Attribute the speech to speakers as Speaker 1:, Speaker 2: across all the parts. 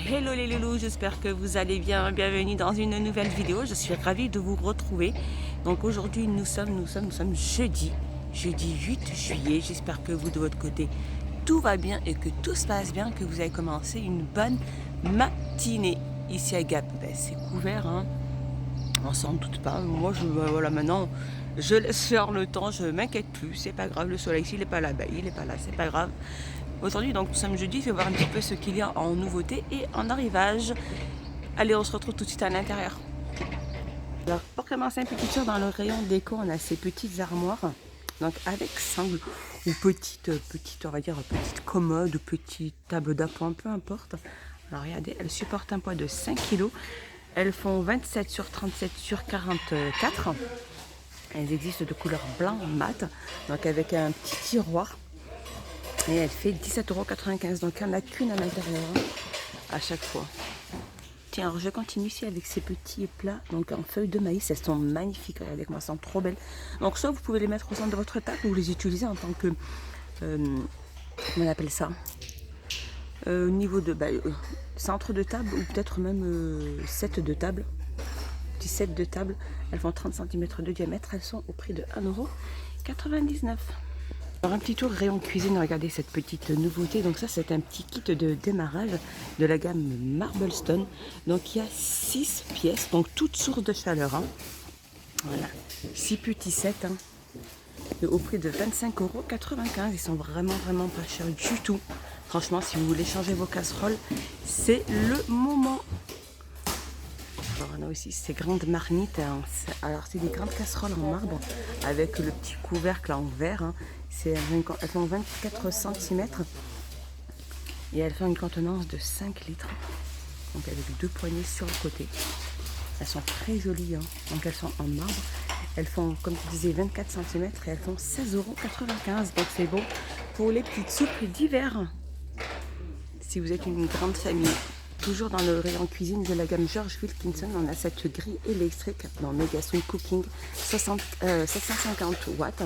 Speaker 1: Hello les loulous, j'espère que vous allez bien. Bienvenue dans une nouvelle vidéo. Je suis ravie de vous retrouver. Donc aujourd'hui nous sommes jeudi 8 juillet. J'espère que vous de votre côté tout va bien et que tout se passe bien, que vous avez commencé une bonne matinée. Ici à Gap, c'est couvert, hein. On s'en doute pas. Moi voilà, maintenant je laisse faire le temps, je m'inquiète plus, c'est pas grave, le soleil s'il n'est pas là, il n'est pas là, c'est pas grave. Aujourd'hui, donc nous sommes jeudi, je vais voir un petit peu ce qu'il y a en nouveauté et en arrivage. Allez, on se retrouve tout de suite à l'intérieur. Alors, pour commencer un petit tour dans le rayon déco, on a ces petites armoires, donc avec sangle ou petite, on va dire, petite commode ou petite table d'appoint, peu importe. Alors regardez, elles supportent un poids de 5 kg. Elles font 27 sur 37 sur 44. Elles existent de couleur blanc mat, donc avec un petit tiroir. Et elle fait 17,95 €. Donc il n'y en a qu'une à l'intérieur, hein, à chaque fois. Tiens, alors je continue ici avec ces petits plats. Donc en feuilles de maïs, elles sont magnifiques. Regardez comment elles sont trop belles. Donc soit vous pouvez les mettre au centre de votre table ou les utiliser en tant que... comment on appelle ça, au niveau de centre de table ou peut-être même set de table. Petit set de table. Elles font 30 cm de diamètre. Elles sont au prix de 1,99 €. Alors un petit tour rayon cuisine, regardez cette petite nouveauté. Donc ça c'est un petit kit de démarrage de la gamme Marblestone. Donc il y a 6 pièces, donc toutes sources de chaleur, hein. Voilà, 6 petits sets, hein, au prix de 25,95 €. Ils sont vraiment pas chers du tout. Franchement, si vous voulez changer vos casseroles, c'est le moment. Alors, on a aussi ces grandes marmites, hein. Alors c'est des grandes casseroles en marbre avec le petit couvercle en verre, hein. Elles font 24 cm et elles font une contenance de 5 litres. Donc avec 2 poignées sur le côté. Elles sont très jolies, hein. Donc elles sont en marbre. Elles font, comme tu disais, 24 cm et elles font 16,95 €. Donc c'est bon pour les petites soupes d'hiver. Si vous êtes une grande famille. Toujours dans le rayon cuisine de la gamme George Wilkinson, on a cette grille électrique dans Megaswing Cooking 750 watts.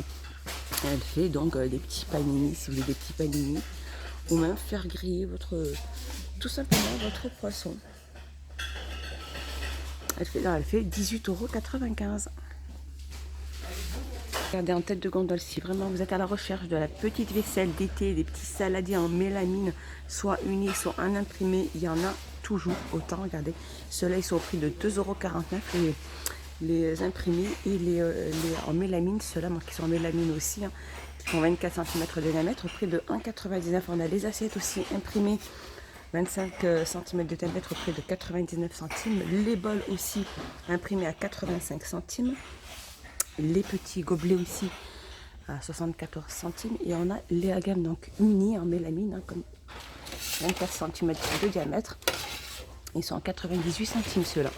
Speaker 1: Elle fait donc des petits panini, si vous voulez des petits panini, ou même faire griller tout simplement votre poisson. Elle fait 18,95 €. Regardez en tête de gondole, si vraiment vous êtes à la recherche de la petite vaisselle d'été, des petits saladiers en mélamine, soit unis, soit en imprimé, il y en a toujours autant. Regardez, ceux-là ils sont au prix de 2,49 €. Les imprimés et les en mélamine, ceux-là qui sont en mélamine aussi, hein, qui font 24 cm de diamètre, au prix de 1,99 €. On a les assiettes aussi imprimées, 25 cm de diamètre, au prix de 99 centimes. Les bols aussi imprimés à 85 centimes. Les petits gobelets aussi à 74 centimes. Et on a les gammes donc unis en mélamine, hein, comme 24 cm de diamètre. Ils sont à 98 centimes ceux-là.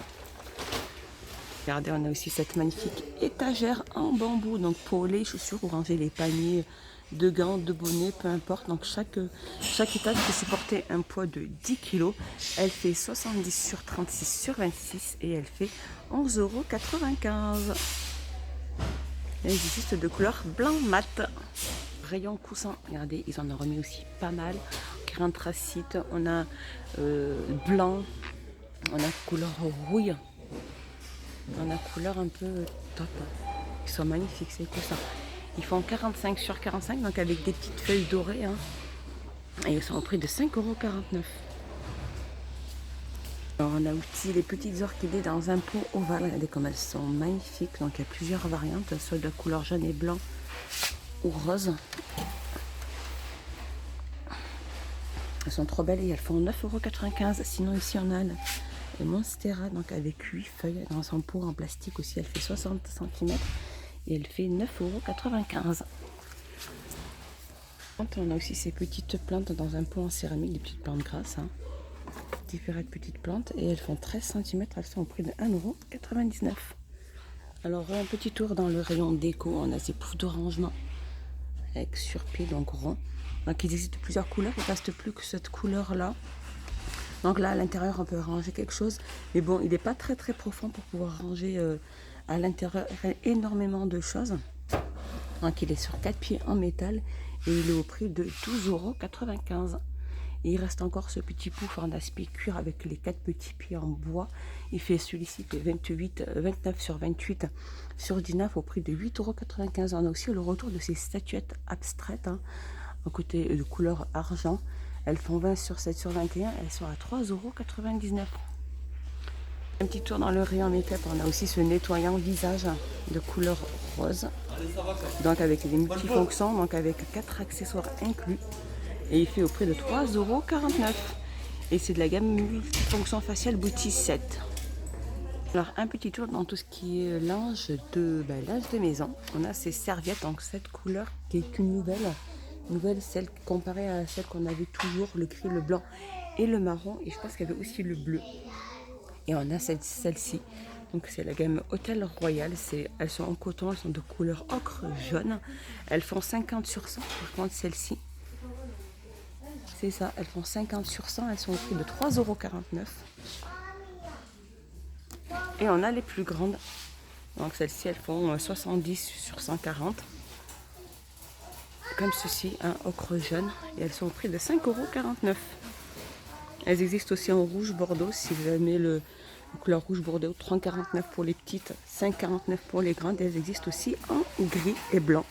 Speaker 1: Regardez, on a aussi cette magnifique étagère en bambou, donc pour les chaussures ou ranger les paniers de gants, de bonnets, peu importe. Donc chaque étage peut supporter un poids de 10 kg. Elle fait 70 sur 36 sur 26 et elle fait 11,95 €. Elle existe de couleur blanc mat. Rayon coussin, regardez, ils en ont remis aussi pas mal. Grain tracite, on a blanc, on a couleur rouille. On a couleur un peu top. Ils sont magnifiques ces coussins. Ils font 45 sur 45, donc avec des petites feuilles dorées, hein. Et ils sont au prix de 5,49 €. Alors on a aussi les petites orchidées dans un pot ovale. Regardez comme elles sont magnifiques. Donc il y a plusieurs variantes, soit de couleur jaune et blanc ou rose. Elles sont trop belles et elles font 9,95 €. Sinon ici on a le Monstera, donc avec 8 feuilles dans son pot en plastique aussi. Elle fait 60 cm et elle fait 9,95 €. On a aussi ces petites plantes dans un pot en céramique, des petites plantes grasses, hein. Différentes petites plantes et elles font 13 cm. Elles sont au prix de 1,99 €. Alors un petit tour dans le rayon déco, on a ces poufs de rangement avec sur-pied, donc rond. Donc il existe plusieurs couleurs, il ne reste plus que cette couleur là. Donc là à l'intérieur on peut ranger quelque chose, mais bon il n'est pas très profond pour pouvoir ranger à l'intérieur énormément de choses. Donc il est sur 4 pieds en métal et il est au prix de 12,95 €. Et il reste encore ce petit pouf en aspect cuir avec les 4 petits pieds en bois. Il fait celui-ci fait 29 sur 28 sur 19 au prix de 8,95 €. On a aussi le retour de ces statuettes abstraites, hein, à côté de couleur argent. Elles font 20 sur 7 sur 21. Elles sont à 3,99 €. Un petit tour dans le rayon make-up, on a aussi ce nettoyant visage de couleur rose, donc avec des multifonctions, donc avec 4 accessoires inclus, et il fait au prix de 3,49 €. Et c'est de la gamme multifonction faciale Beauty 7. Alors un petit tour dans tout ce qui est linge de maison. On a ces serviettes, donc cette couleur qui est une nouvelle, celle comparée à celle qu'on avait toujours, le gris, le blanc et le marron, et je pense qu'il y avait aussi le bleu. Et on a celle-ci, donc c'est la gamme Hôtel Royal. Elles sont en coton, elles sont de couleur ocre jaune. Elles font 50 sur 100. Par contre, celle-ci, c'est ça, elles font 50 sur 100. Elles sont au prix de 3,49 €. Et on a les plus grandes. Donc celles-ci, elles font 70 sur 140. Comme ceci, un ocre jaune. Et elles sont au prix de 5,49 €. Elles existent aussi en rouge bordeaux, si vous aimez la couleur rouge bordeaux, 3,49 € pour les petites, 5,49 € pour les grandes. Elles existent aussi en gris et blanc.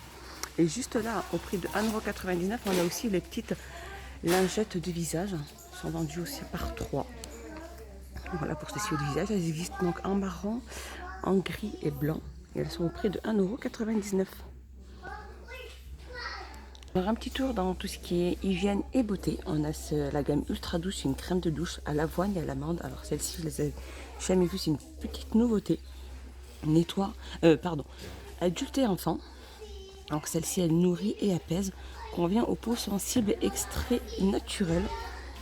Speaker 1: Et juste là, au prix de 1,99 €, on a aussi les petites lingettes de visage. Elles sont vendues aussi par 3. Voilà pour ceci de visage. Elles existent donc en marron, en gris et blanc. Et elles sont au prix de 1,99 €. Alors un petit tour dans tout ce qui est hygiène et beauté. On a la gamme ultra douce, une crème de douche à l'avoine et à l'amande. Alors celle-ci, je les ai jamais vues, c'est une petite nouveauté. Adulte et enfant. Donc celle-ci, elle nourrit et apaise. Convient aux peaux sensibles, extrait naturel.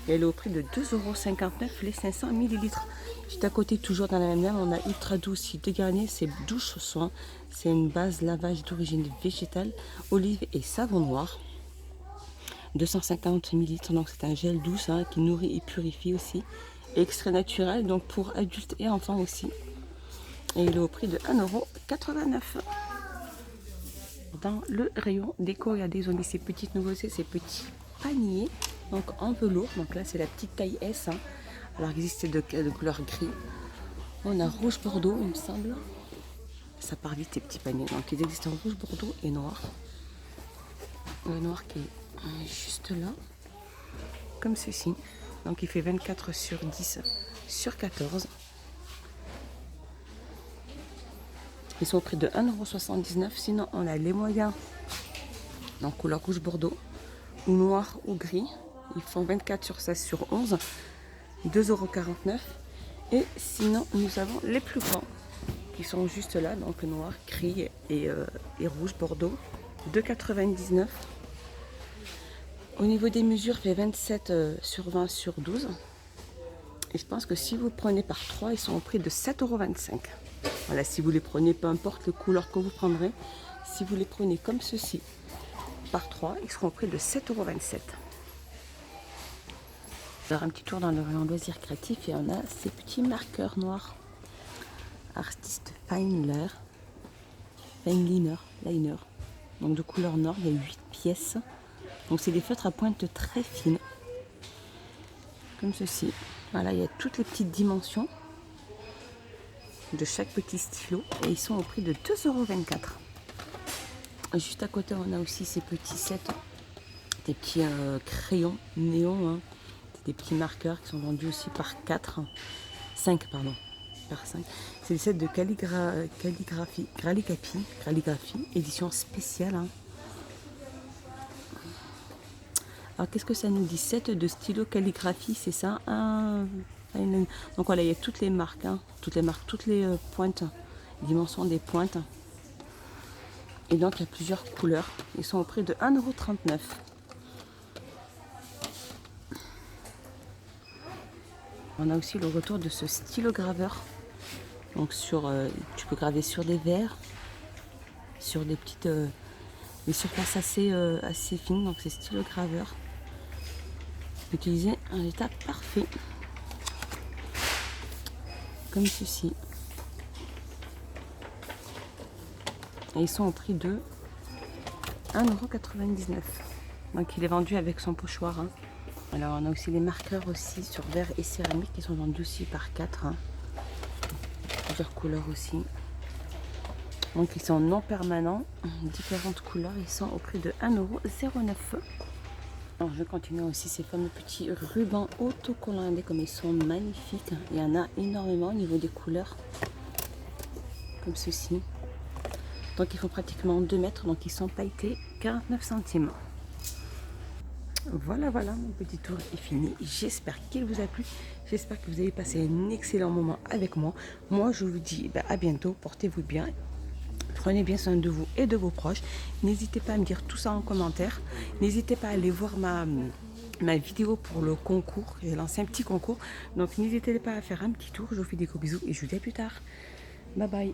Speaker 1: Et elle est au prix de 2,59 € les 500 ml. Juste à côté, toujours dans la même gamme, on a ultra douce de Garnier, c'est douche soin. C'est une base lavage d'origine végétale, olive et savon noir. 250 ml, donc c'est un gel douce, hein, qui nourrit et purifie aussi. Extrait naturel, donc pour adultes et enfants aussi. Et il est au prix de 1,89 €. Dans le rayon déco, regardez, ils ont mis ces petites nouveautés, ces petits paniers, donc en velours. Donc là, c'est la petite taille S, hein. Alors, il existe de couleur gris. On a rouge bordeaux, il me semble. Ça part vite, ces petits paniers. Donc, ils existent en rouge bordeaux et noir. Le noir qui est juste là, comme ceci. Donc, il fait 24 sur 10 sur 14. Ils sont au prix de 1,79 €. Sinon, on a les moyens, donc couleur rouge bordeaux, ou noir ou gris. Ils font 24 sur 16 sur 11, 2,49 €. Et sinon, nous avons les plus grands, qui sont juste là, donc noir, gris et rouge bordeaux, 2,99 €. Au niveau des mesures, il fait 27 sur 20 sur 12. Et je pense que si vous prenez par 3, ils sont au prix de 7,25 €. Voilà, si vous les prenez, peu importe le couleur que vous prendrez, si vous les prenez comme ceci, par 3, ils seront au prix de 7,27 €. Alors un petit tour dans le rayon loisirs créatifs et on a ces petits marqueurs noirs. Artist Fine Liner. Donc de couleur noire, il y a 8 pièces. Donc c'est des feutres à pointe très fine. Comme ceci. Voilà, il y a toutes les petites dimensions de chaque petit stylo et ils sont au prix de 2,24 €. Juste à côté, on a aussi ces petits sets, des petits crayons néons, hein. Des petits marqueurs qui sont vendus aussi par 5, par 5. C'est des sets de calligraphie, édition spéciale, hein. Alors qu'est-ce que ça nous dit? 7 de stylo calligraphie, c'est ça. Donc voilà, il y a toutes les marques, hein, toutes les pointes, dimensions des pointes. Et donc il y a plusieurs couleurs. Ils sont au prix de 1,39 €. On a aussi le retour de ce stylo graveur. Donc tu peux graver sur des verres, sur des petites des surfaces assez fines. Donc c'est stylo graveur. Utilisé en état parfait. Comme ceci. Et ils sont au prix de 1,99 €. Donc il est vendu avec son pochoir, hein. Alors on a aussi les marqueurs aussi sur verre et céramique qui sont vendus aussi par 4. Hein. Plusieurs couleurs aussi. Donc ils sont non permanents, différentes couleurs, ils sont au prix de 1,09 €. Alors je continue aussi ces fameux petits rubans autocollants, comme ils sont magnifiques. Il y en a énormément au niveau des couleurs, comme ceci. Donc ils font pratiquement 2 mètres, donc ils sont pailletés 49 centimes. Voilà, mon petit tour est fini. J'espère qu'il vous a plu. J'espère que vous avez passé un excellent moment avec moi. Moi, je vous dis à bientôt. Portez-vous bien. Prenez bien soin de vous et de vos proches. N'hésitez pas à me dire tout ça en commentaire. N'hésitez pas à aller voir ma vidéo pour le concours. J'ai lancé un petit concours. Donc, n'hésitez pas à faire un petit tour. Je vous fais des gros bisous et je vous dis à plus tard. Bye bye.